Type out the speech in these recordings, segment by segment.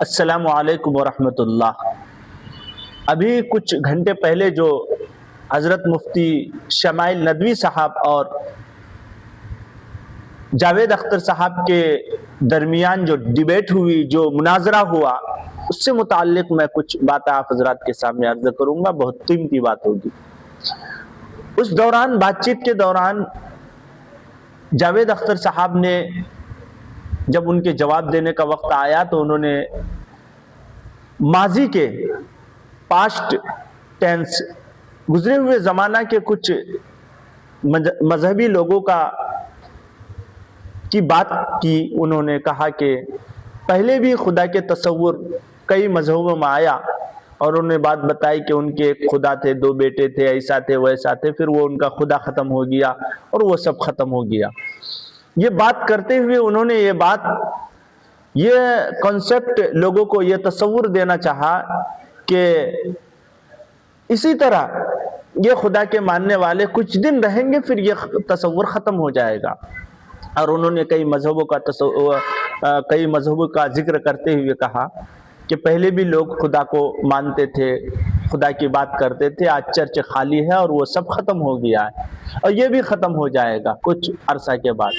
السلام علیکم ورحمۃ اللہ۔ ابھی کچھ گھنٹے پہلے جو حضرت مفتی شمائل ندوی صاحب اور جاوید اختر صاحب کے درمیان جو ڈیبیٹ ہوئی، جو مناظرہ ہوا، اس سے متعلق میں کچھ باتیں آپ حضرات کے سامنے عرض کروں گا۔ بہت قیمتی بات ہوگی۔ اس دوران بات چیت کے دوران جاوید اختر صاحب نے جب ان کے جواب دینے کا وقت آیا تو انہوں نے ماضی کے پاسٹ ٹینس گزرے ہوئے زمانہ کے کچھ مذہبی لوگوں کی بات کی۔ انہوں نے کہا کہ پہلے بھی خدا کے تصور کئی مذہبوں میں آیا، اور انہوں نے بات بتائی کہ ان کے ایک خدا تھے، دو بیٹے تھے، ایسا تھے ویسا تھے، پھر وہ ان کا خدا ختم ہو گیا اور وہ سب ختم ہو گیا۔ یہ بات کرتے ہوئے انہوں نے یہ کنسپٹ لوگوں کو یہ تصور دینا چاہا کہ اسی طرح یہ خدا کے ماننے والے کچھ دن رہیں گے، پھر یہ تصور ختم ہو جائے گا۔ اور انہوں نے کئی مذہبوں کا ذکر کرتے ہوئے کہا کہ پہلے بھی لوگ خدا کو مانتے تھے، خدا کی بات کرتے تھے، آج چرچ خالی ہے اور وہ سب ختم ہو گیا ہے، اور یہ بھی ختم ہو جائے گا کچھ عرصہ کے بعد۔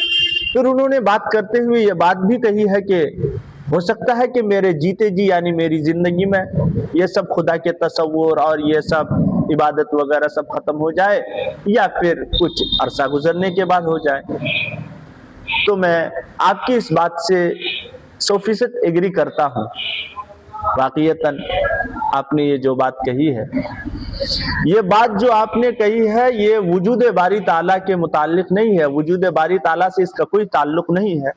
پھر انہوں نے بات کرتے ہوئے یہ بات بھی کہی ہے کہ ہو سکتا ہے کہ میرے جیتے جی یعنی میری زندگی میں یہ سب خدا کے تصور اور یہ سب عبادت وغیرہ سب ختم ہو جائے، یا پھر کچھ عرصہ گزرنے کے بعد ہو جائے۔ تو میں آپ کی اس بات سے 100% ایگری کرتا ہوں۔ واقعتاً آپ نے یہ جو بات کہی ہے، یہ بات جو آپ نے کہی ہے، یہ وجود باری تعالیٰ کے متعلق نہیں ہے، وجود باری تعالیٰ سے اس کا کوئی تعلق نہیں ہے۔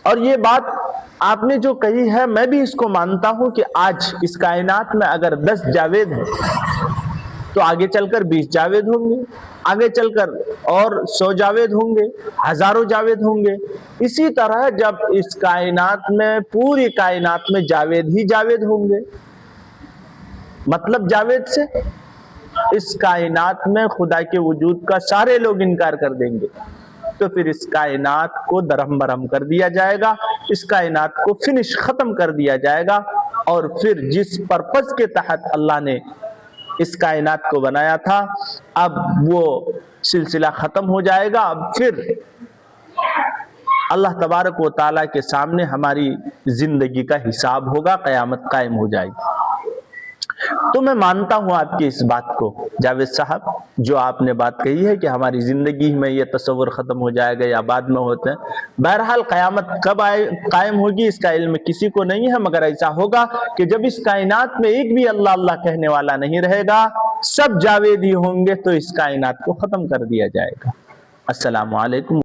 اور یہ بات آپ نے جو کہی ہے، میں بھی اس کو مانتا ہوں کہ آج اس کائنات میں اگر 10 جاوید ہیں تو آگے چل کر 20 جاوید ہوں گے، آگے چل کر اور 100 جاوید ہوں گے، ہزاروں جاوید ہوں گے۔ اسی طرح جب اس کائنات میں، پوری کائنات میں جاوید ہی جاوید ہوں گے، مطلب جاوید سے اس کائنات میں خدا کے وجود کا سارے لوگ انکار کر دیں گے، تو پھر اس کائنات کو درہم برہم کر دیا جائے گا، اس کائنات کو فنش ختم کر دیا جائے گا، اور پھر جس پرپس کے تحت اللہ نے اس کائنات کو بنایا تھا، اب وہ سلسلہ ختم ہو جائے گا۔ اب پھر اللہ تبارک و تعالیٰ کے سامنے ہماری زندگی کا حساب ہوگا، قیامت قائم ہو جائے گی۔ تو میں مانتا ہوں آپ کی اس بات کو جاوید صاحب، جو آپ نے بات کہی ہے کہ ہماری زندگی میں یہ تصور ختم ہو جائے گا یا بعد میں ہوتے ہیں۔ بہرحال قیامت کب قائم ہوگی اس کا علم کسی کو نہیں ہے، مگر ایسا ہوگا کہ جب اس کائنات میں ایک بھی اللہ اللہ کہنے والا نہیں رہے گا، سب جاوید ہی ہوں گے، تو اس کائنات کو ختم کر دیا جائے گا۔ السلام علیکم۔